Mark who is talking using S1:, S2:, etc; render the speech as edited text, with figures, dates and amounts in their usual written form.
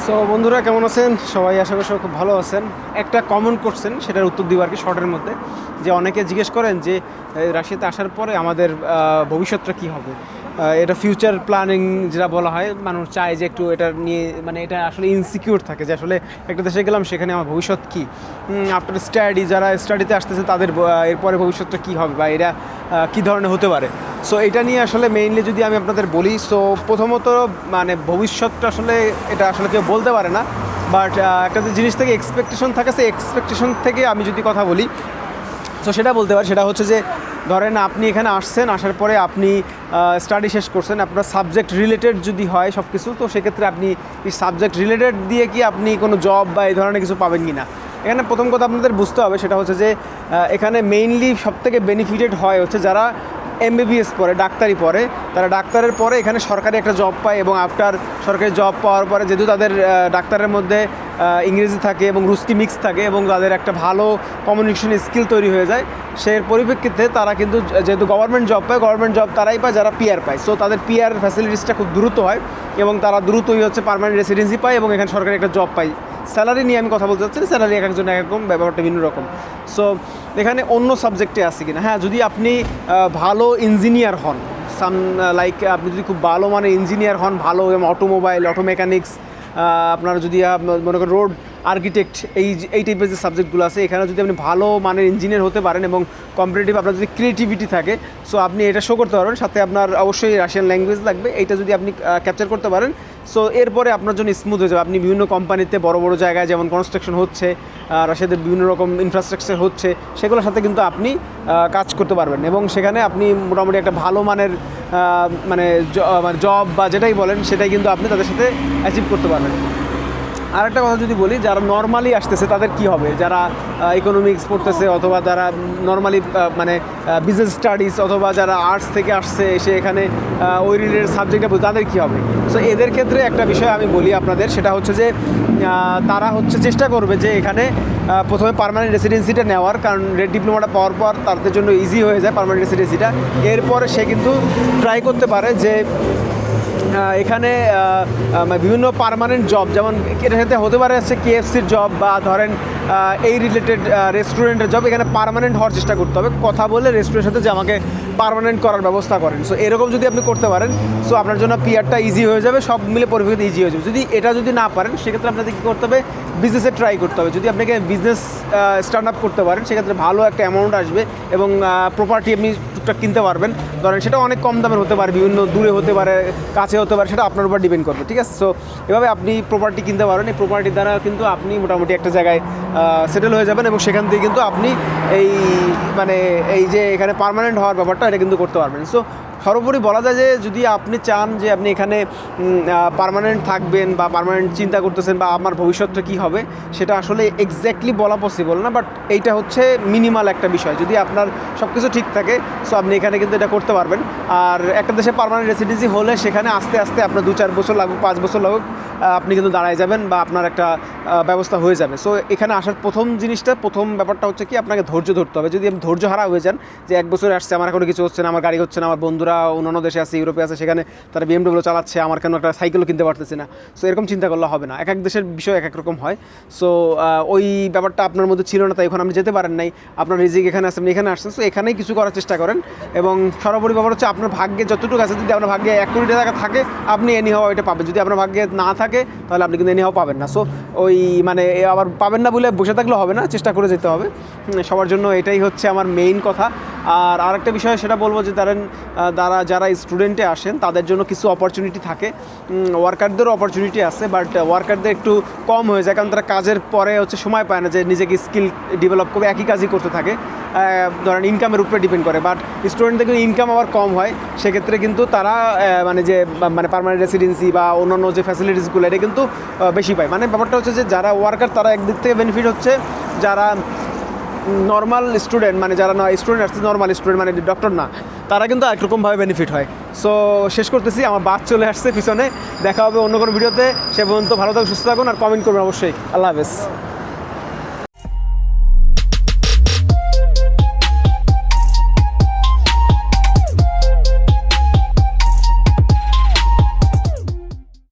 S1: So বন্ধুরা কেমন আছেন সবাই? আশা করি সবাই খুব ভালো আছেন। একটা কমেন্ট করছেন, সেটার উত্তর দিব আর কি শর্টের মধ্যে। যে অনেকে জিজ্ঞেস করেন যে রাশিয়াতে আসার পরে আমাদের ভবিষ্যৎটা কী হবে, এটা ফিউচার প্ল্যানিং যেটা বলা হয়। মানুষ চায় যে একটু এটা নিয়ে, মানে এটা আসলে ইনসিকিউর থাকে যে আসলে একটা দেশে গেলাম, সেখানে আমার ভবিষ্যৎ কী, আফটার স্টাডি যারা স্টাডিতে আসতেছে তাদের এরপরে ভবিষ্যৎটা কী হবে বা এরা কী ধরনের হতে পারে। সো এটা নিয়ে আসলে মেইনলি যদি আমি আপনাদের বলি, সো প্রথমত মানে ভবিষ্যৎটা আসলে এটা আসলে কেউ বলতে পারে না, বাট একটা জিনিস থেকে এক্সপেকটেশন থাকে, সেই এক্সপেকটেশন থেকে আমি যদি কথা বলি তো সেটা বলতে পারি। সেটা হচ্ছে যে ধরেন আপনি এখানে আসছেন, আসার পরে আপনি স্টাডি শেষ করছেন, আপনার সাবজেক্ট রিলেটেড যদি হয় সব কিছু, তো সেক্ষেত্রে আপনি এই সাবজেক্ট রিলেটেড দিয়ে কি আপনি কোনো জব বা এই ধরনের কিছু পাবেন কি না। এখানে প্রথম কথা আপনাদের বুঝতে হবে সেটা হচ্ছে যে এখানে মেইনলি সবথেকে বেনিফিটেড হয় হচ্ছে যারা এমবিবিএস পড়ে, ডাক্তারি পড়ে। তারা ডাক্তারের পরে এখানে সরকারি একটা জব পায়, এবং আফটার সরকারি জব পাওয়ার পরে যেহেতু তাদের ডাক্তারের মধ্যে ইংরেজি থাকে এবং রুস্কি মিক্স থাকে এবং তাদের একটা ভালো কমিউনিকেশন স্কিল তৈরি হয়ে যায়, সেই পরিপ্রেক্ষিতে তারা কিন্তু যেহেতু গভর্নমেন্ট জব পায়, গভর্নমেন্ট জব তারাই পায় যারা পিআর পায়। সো তাদের পিআর ফ্যাসিলিটিসটা খুব দ্রুত হয় এবং তারা দ্রুতই হচ্ছে পার্মানেন্ট রেসিডেন্সি পায় এবং এখানে সরকারি একটা জব পায়। স্যালারি নিয়ে আমি কথা বলতে চাচ্ছি, স্যালারি এক একজন এক রকম, ব্যাপারটা ভিন্ন রকম। সো এখানে অন্য সাবজেক্টে আছে কিনা, হ্যাঁ, যদি আপনি ভালো ইঞ্জিনিয়ার হন, লাইক আপনি যদি খুব ভালো মানে ইঞ্জিনিয়ার হন, ভালো অটোমোবাইল, অটো মেকানিক্স, আপনার যদি মনে করেন রোড আর্কিটেক্ট, এই টাইপের যে সাবজেক্টগুলো আছে, এখানে যদি আপনি ভালো মানের ইঞ্জিনিয়ার হতে পারেন এবং কম্পিটিটিভ আপনার যদি ক্রিয়েটিভিটি থাকে, সো আপনি এটা শো করতে পারবেন। সাথে আপনার অবশ্যই রাশিয়ান ল্যাঙ্গুয়েজ লাগবে, এইটা যদি আপনি ক্যাপচার করতে পারেন, সো এরপরে আপনার জন্য স্মুথ হয়ে যাবে। আপনি বিভিন্ন কোম্পানিতে বড় বড় জায়গায় যেমন কনস্ট্রাকশন হচ্ছে, রাশিয়াতে বিভিন্ন রকম ইনফ্রাস্ট্রাকচার হচ্ছে, সেগুলোর সাথে কিন্তু আপনি কাজ করতে পারবেন এবং সেখানে আপনি মোটামুটি একটা ভালো মানের মানে জব বা যেটাই বলেন সেটাই কিন্তু আপনি তাদের সাথে অ্যাচিভ করতে পারবেন। আর একটা কথা যদি বলি, যারা নর্মালি আসতেছে তাদের কি হবে, যারা ইকোনমিক্স পড়তেছে অথবা যারা নর্মালি মানে বিজনেস স্টাডিজ অথবা যারা আর্টস থেকে আসছে এসে এখানে ওই রিলেটেড সাবজেক্টে তাদের কী হবে। সো এদের ক্ষেত্রে একটা বিষয় আমি বলি আপনাদের, সেটা হচ্ছে যে তারা হচ্ছে চেষ্টা করবে যে এখানে প্রথমে পার্মানেন্ট রেসিডেন্সিটা নেওয়ার, কারণ রেড ডিপ্লোমাটা পাওয়ার পর তাদের জন্য ইজি হয়ে যায় পার্মানেন্ট রেসিডেন্সিটা। এরপরে সে কিন্তু ট্রাই করতে পারে যে এখানে বিভিন্ন পার্মানেন্ট জব, যেমন এটার সাথে হতে পারে হচ্ছে কেএফসির জব বা ধরেন এই রিলেটেড রেস্টুরেন্টের জব, এখানে পার্মানেন্ট হওয়ার চেষ্টা করতে হবে, কথা বলে রেস্টুরেন্টের সাথে যে আমাকে পার্মানেন্ট করার ব্যবস্থা করেন। সো এরকম যদি আপনি করতে পারেন, সো আপনার জন্য পিআরটা ইজি হয়ে যাবে, সব মিলে পরিপ্রেক্ষিতে ইজি হয়ে যাবে। যদি এটা যদি না পারেন, সেক্ষেত্রে আপনাদের কী করতে হবে, বিজনেসে ট্রাই করতে হবে। যদি আপনাকে বিজনেস স্টার্ট আপ করতে পারেন, সেক্ষেত্রে ভালো একটা অ্যামাউন্ট আসবে এবং প্রপার্টি আপনি টুকটাক কিনতে পারবেন। ধরেন সেটা অনেক কম দামের হতে পারে, বিভিন্ন দূরে হতে পারে, কাছে হতে পারে, সেটা আপনার উপর ডিপেন্ড করবে, ঠিক আছে। সো এভাবে আপনি প্রপার্টি কিনতে পারেন, এই প্রপার্টির দ্বারা কিন্তু আপনি মোটামুটি একটা জায়গায় সেটেল হয়ে যাবেন এবং সেখান থেকে কিন্তু আপনি এই মানে এই যে এখানে পার্মানেন্ট হওয়ার ব্যাপারটা এটা কিন্তু করতে পারবেন। সো সর্বোপরি বলা যায় যে যদি আপনি চান যে আপনি এখানে পার্মানেন্ট থাকবেন বা পার্মানেন্ট চিন্তা করতেছেন বা আমার ভবিষ্যৎটা কী হবে, সেটা আসলে এক্স্যাক্টলি বলা পসিবল না, বাট এইটা হচ্ছে মিনিমাল একটা বিষয়। যদি আপনার সব কিছু ঠিক থাকে, সো আপনি এখানে কিন্তু এটা করতে পারবেন। আর একটা দেশে পার্মানেন্ট রেসিডেন্সি হলে সেখানে আস্তে আস্তে আপনার 2-4 বছর লাগুক, 5 বছর লাগুক, আপনি কিন্তু দাঁড়ায় যাবেন বা আপনার একটা ব্যবস্থা হয়ে যাবে। সো এখানে আসার প্রথম ব্যাপারটা হচ্ছে কি, আপনাকে ধৈর্য ধরতে হবে। যদি আপনি ধৈর্য হারা হয়ে যান যে 1 বছর আসছে, আমার এখনো কিছু হচ্ছে না, আমার গাড়ি হচ্ছে না, আমার বন্ধুরা অন্যান্য দেশে আছে, ইউরোপে আছে, সেখানে তারা বিএমডব্লিউ চালাচ্ছে, আমার কেন একটা সাইকেলও কিনতে পারতেছে না। সো এরকম চিন্তা করলে হবে না, এক এক দেশের বিষয় এক এক রকম হয়। সো ওই ব্যাপারটা আপনার মধ্যে ছিল না, তাই এখন আপনি যেতে পারেন নাই, আপনার রিজিক এখানে আসেন, এখানে আসছেন, সো এখানেই কিছু করার চেষ্টা করেন। এবং সর্বোপরি ব্যাপার হচ্ছে আপনার ভাগ্যে যতটুকু আছে, যদি আপনার ভাগ্যে 1 কোটি টাকা থাকে, আপনি এনি হওয়া এটা পাবেন। যদি আপনার ভাগ্যে না থাকে, তাহলে আপনি কিন্তু এনি হওয়া পাবেন না। সো ওই মানে আবার পাবেন না বলে বসে থাকলে হবে না, চেষ্টা করে যেতে হবে সবার জন্য। এটাই হচ্ছে আমার মেইন কথা। আর আরেকটা বিষয় সেটা বলবো যে যারা স্টুডেন্টে আসেন তাদের জন্য কিছু অপরচুনিটি থাকে, ওয়ার্কারদেরও অপরচুনিটি আছে, বাট ওয়ার্কারদের একটু কম হয়ে যায়, কারণ তারা কাজের পরে হচ্ছে সময় পায় না যে নিজেকে স্কিল ডেভেলপ করবে, একই কাজই করতে থাকে, ধরেন ইনকামের উপরে ডিপেন্ড করে। বাট স্টুডেন্টদের কিন্তু ইনকাম আবার কম হয়, সেক্ষেত্রে কিন্তু তারা মানে পার্মানেন্ট রেসিডেন্সি বা অন্যান্য যে ফ্যাসিলিটিসগুলো এটা কিন্তু বেশি পায়। মানে ব্যাপারটা হচ্ছে যে যারা ওয়ার্কার তারা একদিক থেকে বেনিফিট হচ্ছে, যারা নর্মাল স্টুডেন্ট মানে যারা স্টুডেন্ট আসছে, নর্মাল স্টুডেন্ট মানে ডক্টর না, তারা কিন্তু একরকমভাবে বেনিফিট হয়। সো শেষ করতেছি, আমার বাস চলে আসছে পিছনে, দেখা হবে অন্য কোনো ভিডিওতে। সে পর্যন্ত ভালো থাকুন, সুস্থ থাকুন আর কমেন্ট করবেন অবশ্যই। আল্লাহ হাফেজ।